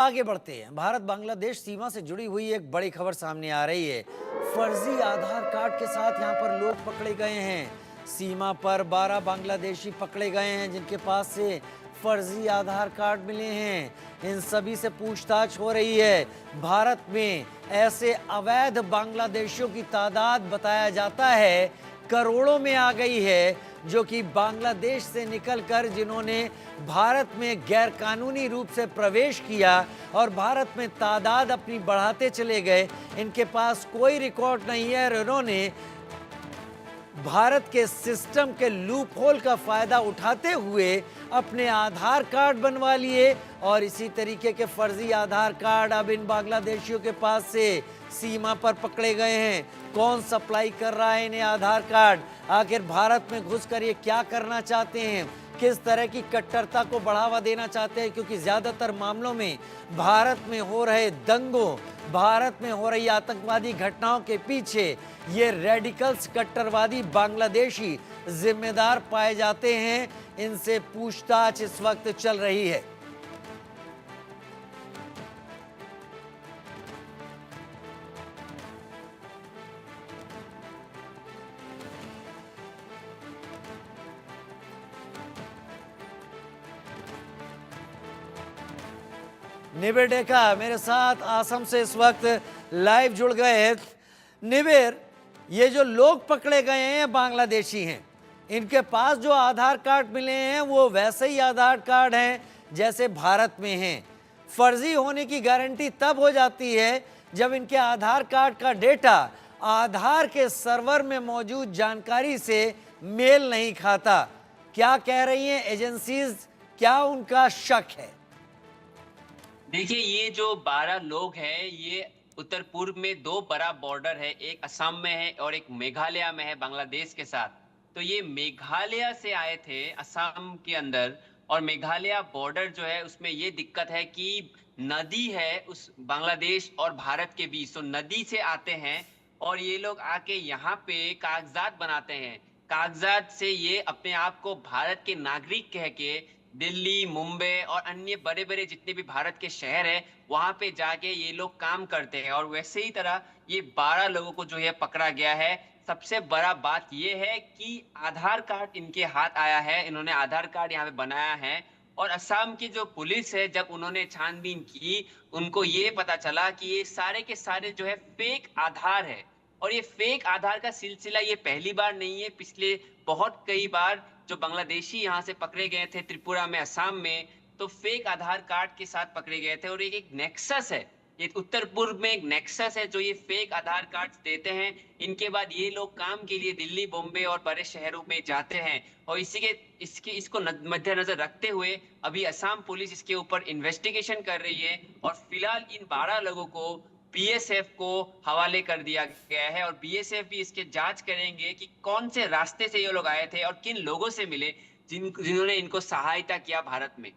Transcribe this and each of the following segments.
आगे बढ़ते हैं। भारत बांग्लादेश सीमा से जुड़ी हुई एक बड़ी खबर सामने आ रही है। फर्जी आधार कार्ड के साथ यहां पर लोग पकड़े गए हैं। सीमा पर 12 बांग्लादेशी पकड़े गए हैं जिनके पास से फर्जी आधार कार्ड मिले हैं। इन सभी से पूछताछ हो रही है। भारत में ऐसे अवैध बांग्लादेशियों की तादाद बताया जाता है करोड़ों में आ गई है, जो कि बांग्लादेश से निकलकर जिन्होंने भारत में गैरकानूनी रूप से प्रवेश किया और भारत में तादाद अपनी बढ़ाते चले गए। इनके पास कोई रिकॉर्ड नहीं है और इन्होंने भारत के सिस्टम के लूप होल का फायदा उठाते हुए अपने आधार कार्ड बनवा लिए और इसी तरीके के फर्जी आधार कार्ड अब इन बांग्लादेशियों के पास से सीमा पर पकड़े गए हैं। कौन सप्लाई कर रहा है इन्हें आधार कार्ड? आखिर भारत में घुसकर ये क्या करना चाहते हैं? किस तरह की कट्टरता को बढ़ावा देना चाहते हैं? क्योंकि ज्यादातर मामलों में भारत में हो रहे दंगों, भारत में हो रही आतंकवादी घटनाओं के पीछे ये रेडिकल्स कट्टरवादी बांग्लादेशी जिम्मेदार पाए जाते हैं। इनसे पूछताछ इस वक्त चल रही है। निबिर डेका मेरे साथ आसम से इस वक्त लाइव जुड़ गए हैं। निबिर, ये जो लोग पकड़े गए हैं बांग्लादेशी हैं, इनके पास जो आधार कार्ड मिले हैं वो वैसे ही आधार कार्ड हैं जैसे भारत में हैं। फर्जी होने की गारंटी तब हो जाती है जब इनके आधार कार्ड का डेटा आधार के सर्वर में मौजूद जानकारी से मेल नहीं खाता। क्या कह रही हैं एजेंसीज? क्या उनका शक है? देखिए, ये जो 12 लोग हैं, ये उत्तर पूर्व में 2 बड़ा बॉर्डर है, एक असम में है और एक मेघालय में है बांग्लादेश के साथ। तो ये मेघालय से आए थे असम के अंदर, और मेघालय बॉर्डर जो है उसमें ये दिक्कत है कि नदी है उस बांग्लादेश और भारत के बीच, तो नदी से आते हैं और ये लोग आके यहाँ पे कागजात बनाते हैं। कागजात से ये अपने आप को भारत के नागरिक कह के दिल्ली, मुंबई और अन्य बड़े-बड़े जितने भी भारत के शहर हैं, वहाँ पे जाके ये लोग काम करते हैं। और वैसे ही तरह ये 12 लोगों को जो है पकड़ा गया है। सबसे बड़ा बात ये है कि आधार कार्ड इनके हाथ आया है, इन्होंने आधार कार्ड यहाँ पे बनाया है। और असम की जो पुलिस है, जब उन्होंने छानबीन की, उनको ये पता चला कि ये सारे के सारे जो है फेक आधार है। और ये फेक आधार का सिलसिला ये पहली बार नहीं है, पिछले बहुत कई बार जो बांग्लादेशी यहाँ से पकड़े गए थे त्रिपुरा में, असम में, तो फेक आधार कार्ड के साथ पकड़े गए थे। और एक नेक्सस है, ये उत्तर पूर्व में एक नेक्सस है जो ये फेक आधार कार्ड देते हैं। इनके बाद ये लोग काम के लिए दिल्ली, बॉम्बे और बड़े शहरों में जाते हैं। और इसको मद्देनजर रखते हुए अभी असम पुलिस इसके ऊपर इन्वेस्टिगेशन कर रही है। और फिलहाल इन 12 लोगों को बीएसएफ को हवाले कर दिया गया है और बीएसएफ भी इसके जांच करेंगे कि कौन से रास्ते से ये लोग आए थे और किन लोगों से मिले जिन्होंने इनको सहायता किया भारत में।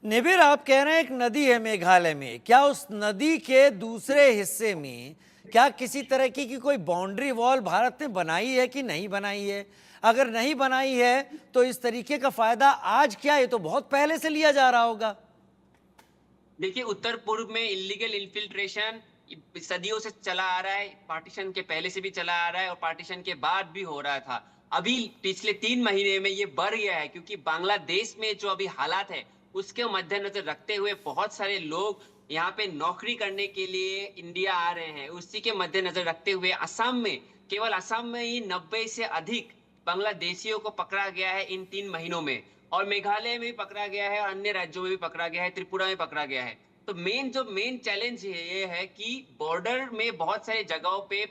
निबिर, आप कह रहे हैं एक नदी है मेघालय में, क्या उस नदी के दूसरे हिस्से में क्या किसी तरह की कोई बाउंड्री वॉल भारत ने बनाई है कि नहीं बनाई है? अगर नहीं बनाई है तो इस तरीके का फायदा आज क्या, ये तो बहुत पहले से लिया जा रहा होगा। देखिए, उत्तर पूर्व में इलीगल इन्फिल्ट्रेशन सदियों से चला आ रहा है। पार्टीशन के पहले से भी चला आ रहा है और पार्टीशन के बाद भी हो रहा था। अभी पिछले 3 महीने में ये बढ़ गया है क्योंकि बांग्लादेश में जो अभी हालात है उसके मद्देनजर रखते हुए बहुत सारे लोग यहाँ पे नौकरी करने के लिए इंडिया आ रहे हैं। उसी के मद्देनजर रखते हुए असम में, केवल असम में ही 90 से अधिक बांग्लादेशियों को पकड़ा गया है इन 3 महीनों में। और मेघालय में भी पकड़ा गया है और अन्य राज्यों में भी पकड़ा गया है, त्रिपुरा में पकड़ा गया है। तो मेन चैलेंज ये है कि बॉर्डर में बहुत सारी जगहों पे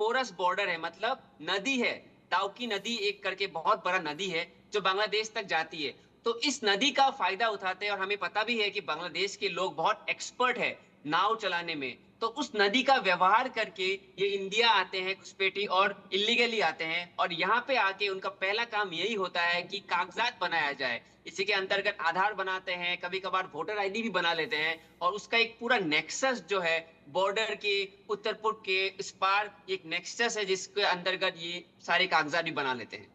पोरस बॉर्डर है, मतलब नदी है, ताउकी नदी एक करके बहुत बड़ा नदी है जो बांग्लादेश तक जाती है। तो इस नदी का फायदा उठाते हैं और हमें पता भी है कि बांग्लादेश के लोग बहुत एक्सपर्ट है नाव चलाने में। तो उस नदी का व्यवहार करके ये इंडिया आते हैं घुसपैठी और इलीगली आते हैं और यहाँ पे आके उनका पहला काम यही होता है कि कागजात बनाया जाए। इसी के अंतर्गत आधार बनाते हैं, कभी कभार वोटर आईडी भी बना लेते हैं और उसका एक पूरा नेक्सस जो है बॉर्डर के उत्तर पूर्व के इस पार एक नेक्सस है जिसके अंतर्गत ये सारे कागजात भी बना लेते हैं।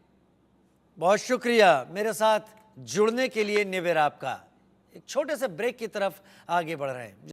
बहुत शुक्रिया मेरे साथ जुड़ने के लिए निबिर आपका। एक छोटे से ब्रेक की तरफ आगे बढ़ रहे हैं।